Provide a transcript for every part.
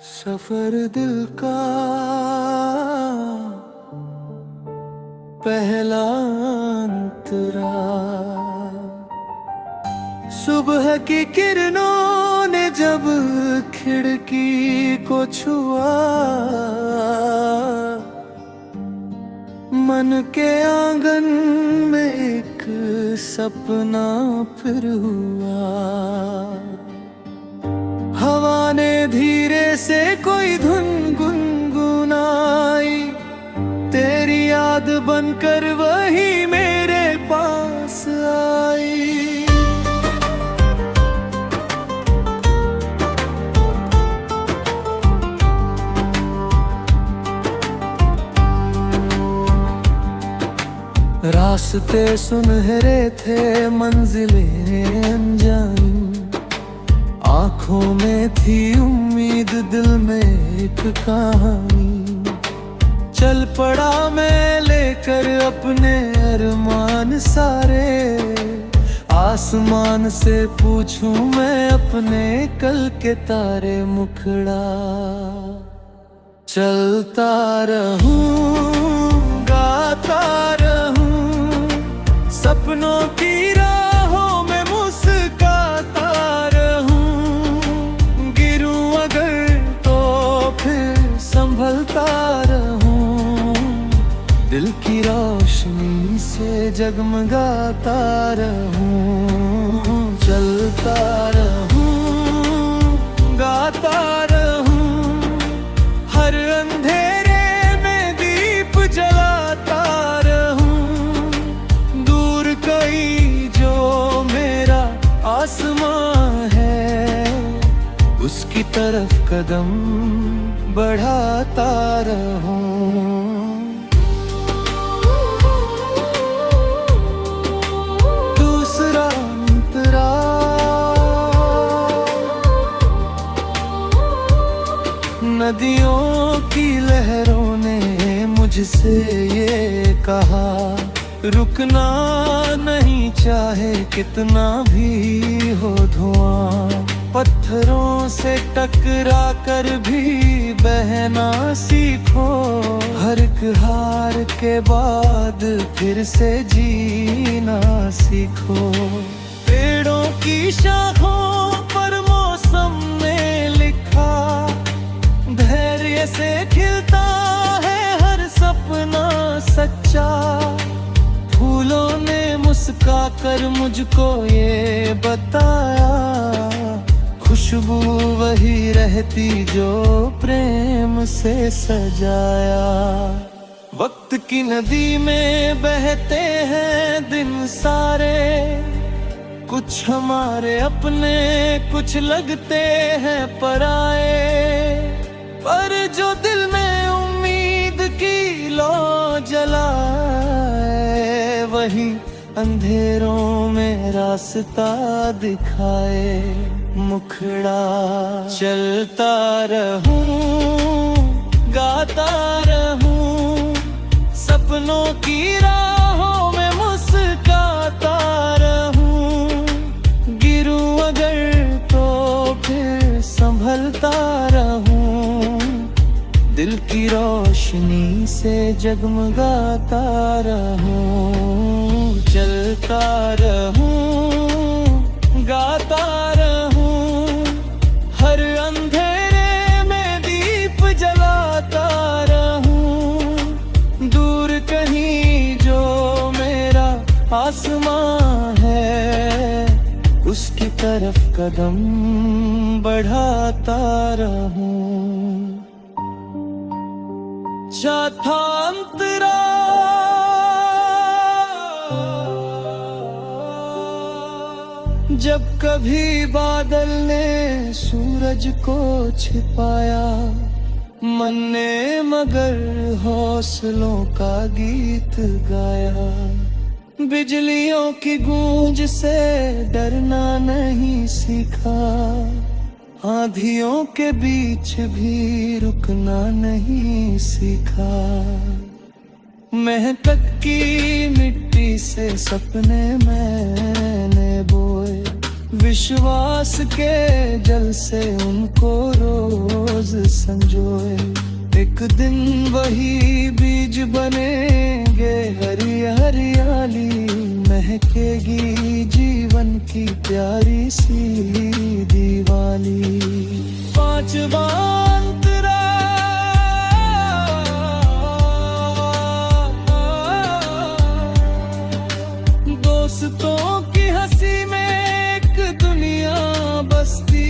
सफर दिल का पहला अंतरा, सुबह की किरणों ने जब खिड़की को छुआ, मन के आंगन में एक सपना फिर हुआ। हवा ने धीरे से कोई धुन गुनगुनाई, तेरी याद बनकर वही मेरे पास आई। रास्ते सुनहरे थे, मंजिलें अनजानी, आँखों में थी उम्मीद, दिल में एक कहानी। चल पड़ा मैं लेकर अपने अरमान सारे, आसमान से पूछूं मैं अपने कल के तारे। मुखड़ा चलता रहूं, गाता रहूं, सपनों की राहों में मुस्काता रहूं। गिरूं अगर तो फिर संभलता रहूं, दिल की रोशनी से जगमगाता रहूं। चलता रहूं, गाता रहूं, हर अंधेरे में दीप जलाता रहूं। दूर कहीं जो मेरा आसमां है, उसकी तरफ कदम बढ़ाता रहूं। दूसरा अंतरा, नदियों की लहरों ने मुझसे ये कहा, रुकना नहीं चाहे कितना भी हो धुआं। पत्थरों से टकरा कर भी बहना सीखो, हर एक हार के बाद फिर से जीना सीखो। पेड़ों की शाखों पर मौसम ने लिखा, धैर्य से खिलता है हर सपना सच्चा। फूलों ने मुस्का कर मुझको ये बताया, खुशबू वही रहती जो प्रेम से सजाया। वक्त की नदी में बहते हैं दिन सारे, कुछ हमारे अपने कुछ लगते हैं पराए। पर जो दिल में उम्मीद की लौ जलाए, वही अंधेरों में रास्ता दिखाए। मुखड़ा चलता रहूं, गाता रहूं, सपनों की राहों में मुस्काता रहूं। गिरूं अगर तो फिर संभलता रहूं, दिल की रोशनी से जगमगाता रहूं। चलता रहूं, गाता रहूं, हर अंधेरे में दीप जलाता रहूं। दूर कहीं जो मेरा आसमां है, उसकी तरफ कदम बढ़ाता रहूं। चौथा अंतरा, जब कभी बादल ने सूरज को छिपाया, मन ने मगर हौसलों का गीत गाया। बिजलियों की गूंज से डरना नहीं सीखा, आंधियों के बीच भी रुकना नहीं सीखा। मेहनत की मिट्टी से सपने मैंने बोए, विश्वास के जल से उनको रोज संजोए। एक दिन वही बीज बनेंगे, हरी हरियाली महकेगी जीवन की प्यारी सी दिवाली। पांचवा अंतरा दोस्तों की हंसी में एक दुनिया बसती,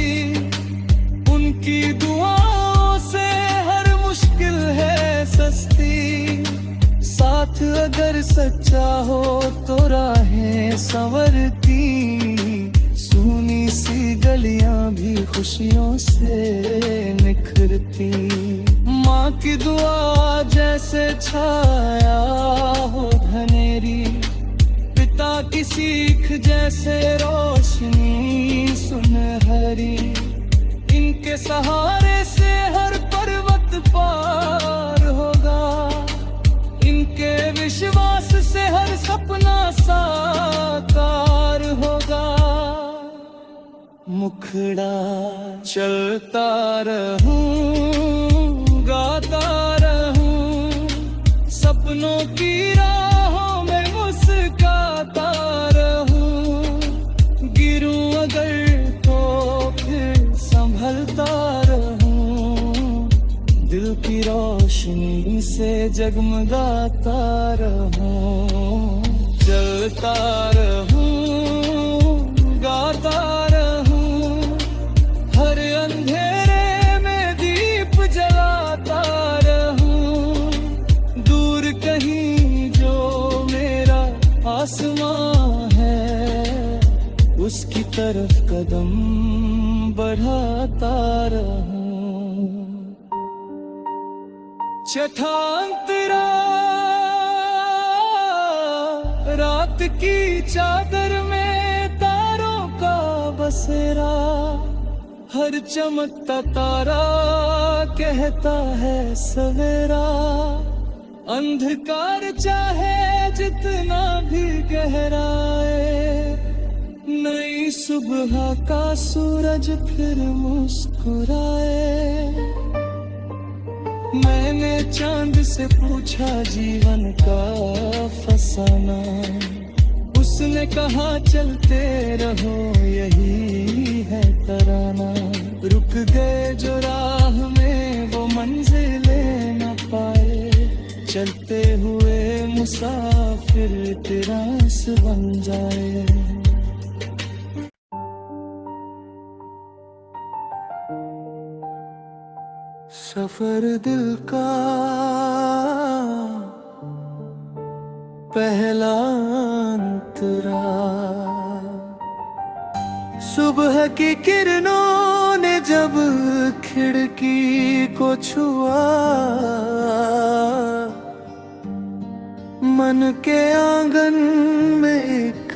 उनकी दुआओं से हर मुश्किल है सस्ती। साथ अगर सच्चा हो तो राहें संवरती, सूनी सी गलियां भी खुशियों से निखरती। माँ की दुआ जैसे छाया हो घनेरी, पिता की सीख जैसे रोशनी सुनहरी। इनके सहारे से हर पर्वत पार होगा, इनके विश्वास से हर सपना साकार होगा। मुखड़ा चलता रहूं, गाता रहूं, सपनों की राहों में मुस्काता रहूं। गिरूं अगर तो फिर संभलता रहूं, दिल की रोशनी से जगमगाता रहूं। चलता रहूं, गाता रहूं, हर अंधेरे में दीप जलाता रहूं। दूर कहीं जो मेरा आसमां है, उसकी तरफ कदम बढ़ाता रहूं। छठा अंतरा रात की चादर में तारों का बसेरा। हर चमकता तारा कहता है सवेरा। अंधकार चाहे जितना भी गहराए, नई सुबह का सूरज फिर मुस्कुराए। मैंने चांद से पूछा जीवन का फसाना, उसने कहा चलते रहो यही है तराना। रुक गए जो राह में वो मंजिलें न पाए, चलते हुए मुसाफिर तिरास बन जाए। सफर दिल का पहला अंतरा, सुबह की किरणों ने जब खिड़की को छुआ, मन के आंगन में एक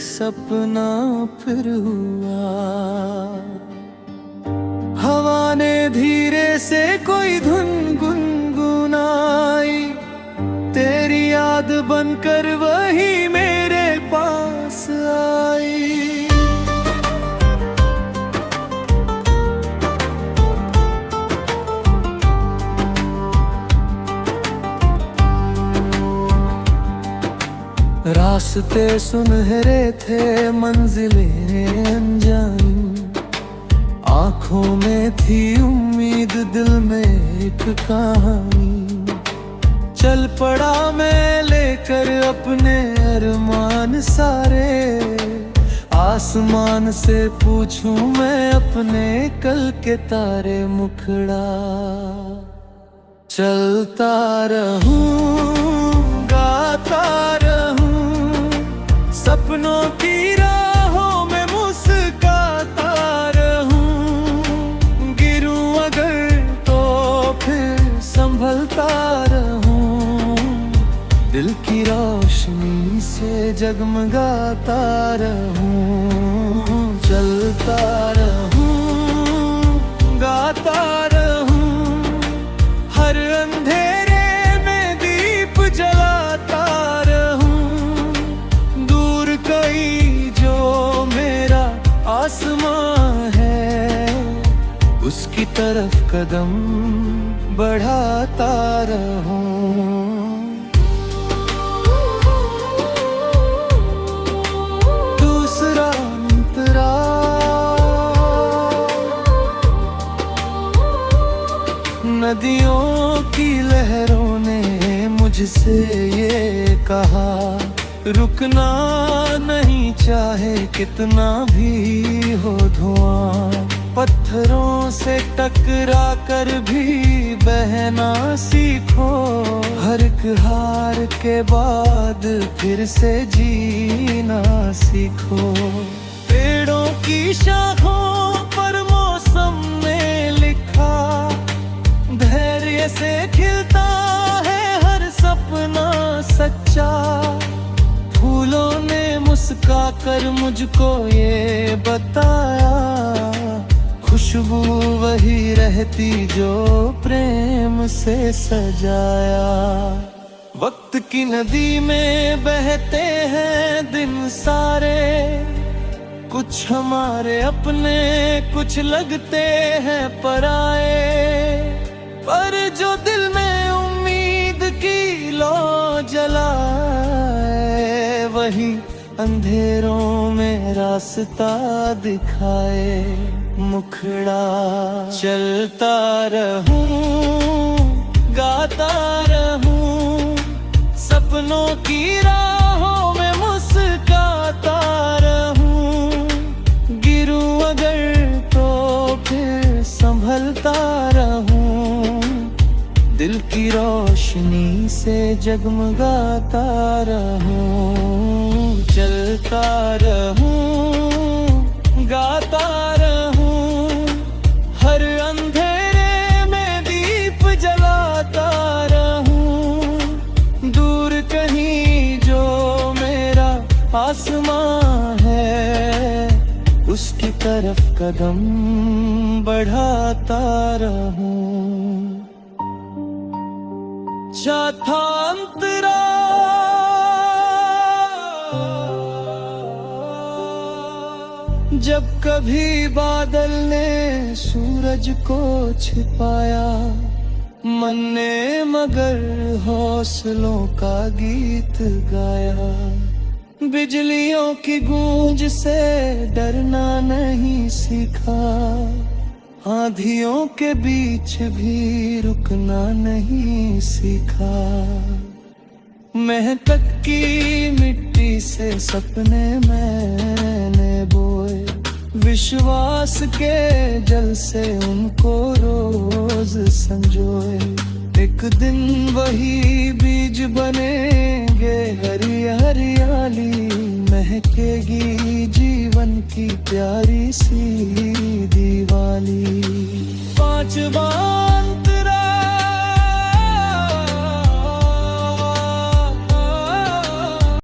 सपना फिर हुआ। हवा ने धीरे से कोई धुन गुनगुनाई, तेरी याद बनकर वही मेरे पास आई। रास्ते सुनहरे थे, मंजिलें अनजानी, आँखों में थी उम्मीद, दिल में एक कहानी। चल पड़ा मैं लेकर अपने अरमान सारे, आसमान से पूछूं मैं अपने कल के तारे। मुखड़ा चलता रहूं, गाता रहूं, सपनों की राहों में मुस्काता रहूं। गिरूं अगर तो फिर संभलता रहूं, दिल की रोशनी से जगमगाता रहूं। चलता रहूं, गाता रहूं, हर अंधेरे में दीप जलाता रहूं। दूर कहीं जो मेरा तरफ कदम बढ़ाता रहूं। दूसरा अंतरा नदियों की लहरों ने मुझसे ये कहा, रुकना नहीं चाहे कितना भी हो धुआं। पत्थरों से टकरा कर भी बहना सीखो, हर एक हार के बाद फिर से जीना सीखो। पेड़ों की शाखों पर मौसम में लिखा, धैर्य से खिलता है हर सपना सच्चा। फूलों ने मुस्का कर मुझको ये बताया, खुशबू वही रहती जो प्रेम से सजाया। वक्त की नदी में बहते हैं दिन सारे, कुछ हमारे अपने कुछ लगते हैं पराए। पर जो दिल में उम्मीद की लौ जलाए, वही अंधेरों में रास्ता दिखाए। मुखड़ा चलता रहूं, गाता रहूं, सपनों की राहों में मुस्काता रहूं। गिरूं अगर तो फिर संभलता रहूं, दिल की रोशनी से जगमगाता रहूं। चलता रहूं, गाता रहूं, हर अंधेरे में दीप जलाता रहूं। दूर कहीं जो मेरा आसमां है, उसकी तरफ कदम बढ़ाता रहूं। चौथा अंतरा जब कभी बादल ने सूरज को छिपाया, मन ने मगर हौसलों का गीत गाया। बिजलियों की गूंज से डरना नहीं सीखा, आंधियों के बीच भी रुकना नहीं सीखा। मेहनत की मिट्टी से सपने मैंने बोए, विश्वास के जल से उनको रोज संजोए। एक दिन वही बीज बनेंगे हरी हरियाली, महकेगी जीवन की प्यारी सी दिवाली। 5 बार